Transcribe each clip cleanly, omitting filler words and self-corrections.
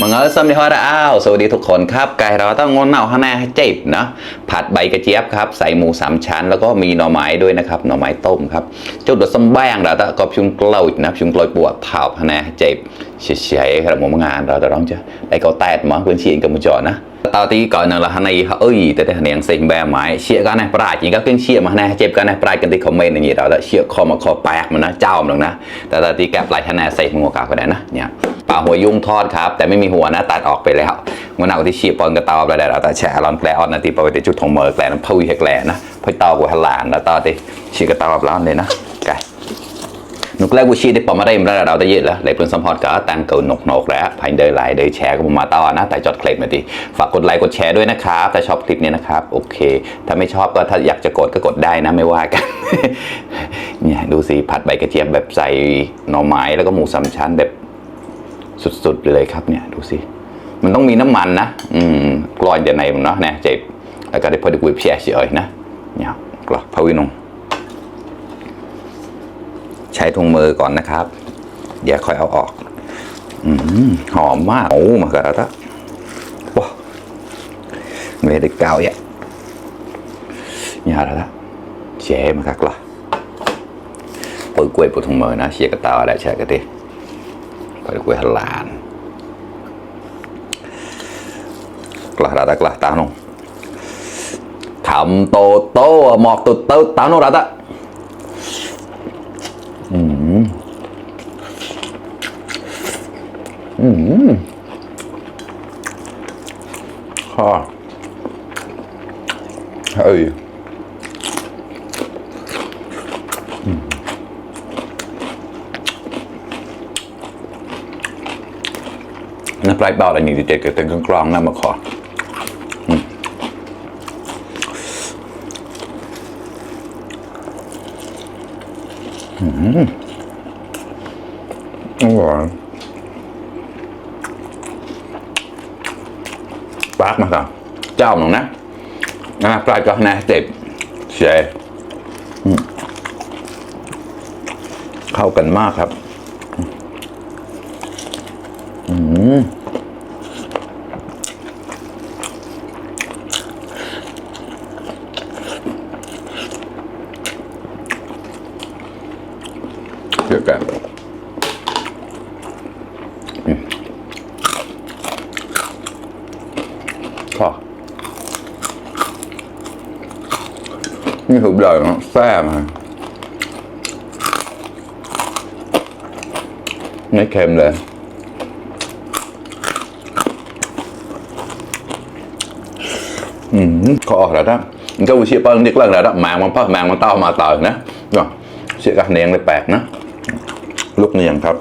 มังเอิญซ้ำที่ฮอดอ้าวสวัสดีทุกคนครับไก่เราต้องงอนเน่าข้างหน้าให้เจ็บนะผัดใบกระเจี๊ยบครับใส่หมูสามชั้นแล้วก็มีหน่อไม้ด้วยนะครับหน่อไม้ต้มครับจุดส้มแบงเราต้องกอบชุนกล้วยนะชุนกล้วยปวดเท้าข้างหน้าให้เจ็บเฉยๆครับหมูงานเราจะร้องจะได้เขาแตดมั้งเพื่อนชีนกับมือจอนะตอนที่ก่อนหนึ่งเราในเขาแต่เหนียงสิ่งแบบไม้เชี่ยกันนะปลายจริงก็เพียงเชี่ยมาแน่เจ็บกันนะปลายกันที่คอมเมนต์อย่างนี้เราเชี่ยคอมาคอแปกมันนะเจ้ามันนะแต่ตอนที่แกปลายคะแนนใส่หัวกาก็ได้นะเนี่ยปลาหัวยุ่งทอดครับแต่ไม่มีหัวนะตัดออกไปแล้วเมื่อหน้าที่เชี่ยปอนกระตอบอะไรเราแต่แฉร้อนแกลออนนาทีปกติจุดทองเมอร์แกลน้ำพุยแกลนะพุยตอกว่าหลานแล้วตอนที่เชี่ยกระตอบร้อนเลยนะไก่นุกแรกกูชีได้ปอมาได้มาแล้วเราได้ยินแล้วเลยเพิ่งสัมผัสก็ตั้งเกินนกแล้วภายเดินไลน์เดินแชร์ก็มาต่อนะแต่จดคลิปมาดิฝากกดไลค์กดแชร์ด้วยนะครับถ้าชอบคลิปนี้นะครับโอเคถ้าไม่ชอบก็ถ้าอยากจะกดก็กดได้นะไม่ว่ากันเนี่ยดูสิผัดใบกระเจี๊ยบแบบใส่หน่อไม้แล้วก็หมูสามชั้นแบบสุดๆเลยครับเนี่ยดูสิมันต้องมีน้ำมันนะกลอยเดี๋ยวไหนมันเนาะเนี่ยเจ็บแล้วก็ได้พอดีกุยเพียเฉยนะเนี่ยกรอกพาวินงใช้ถุงมือก่อนนะครับเดี๋ยวค่อยเอาออกหอมมากโอ้มากระทะว้าไม่ได้เกาอย่าอย่าละเจ๊มาคักละปุ๋ยกล้วยปุ๋ยถุงมือนะเชี่ยกระตาอะไรใช่กันดิปุ๋ยกล้วยหลานกระดาษกระตาหนงขำโตโตหมอกตุดเต้าตาโนรัตะข้อเอ้ยน้ำปลายเบาอะไรนี่เด็ดๆเต็มกลางๆน้ำมะขออร่อยปากมาครับเจ้าหนึ่งนะปลายก็นะเจ็บเฉยเข้ากันมากครับเดี๋ยวกันข้อนี่ถูกเลยนะแซ่บฮะไม่เค็มเลยข้อแล้วนะมันก็วิเชียร์ป้อนนิดเรื่องแล้วนะแมงมันพักแมงมันเต้ามาต่อยนะก็เชี่ยกันเนียงเลยแปลกนะลูกเนียงครับ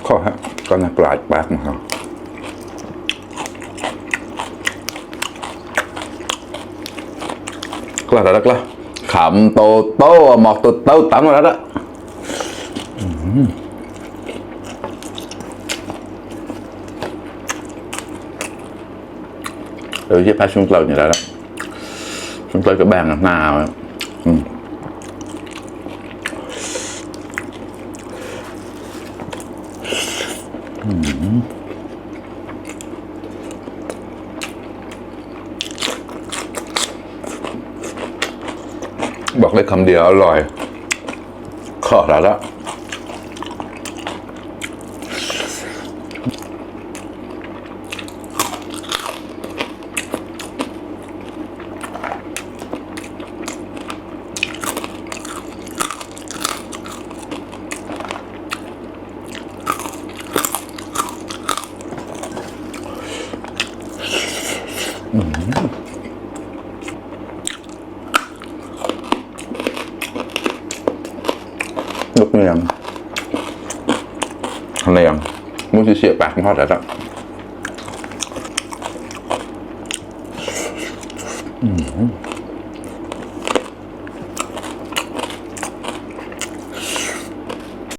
ข้อฮะก็น่าปลาดปากนะครับกล้าแล้วกล้าขำโตโตหมอกโตโตตั้งแล้วละเดี๋ยวจะพาชุนเกลียวอย่างไรละชุนเกลียวจะแบ่งหน้าบอกเลยคำเดียวอร่อยขอแล้วละลูกเนียงเนียงมุ้งเสียปากมันทอดแต่ละ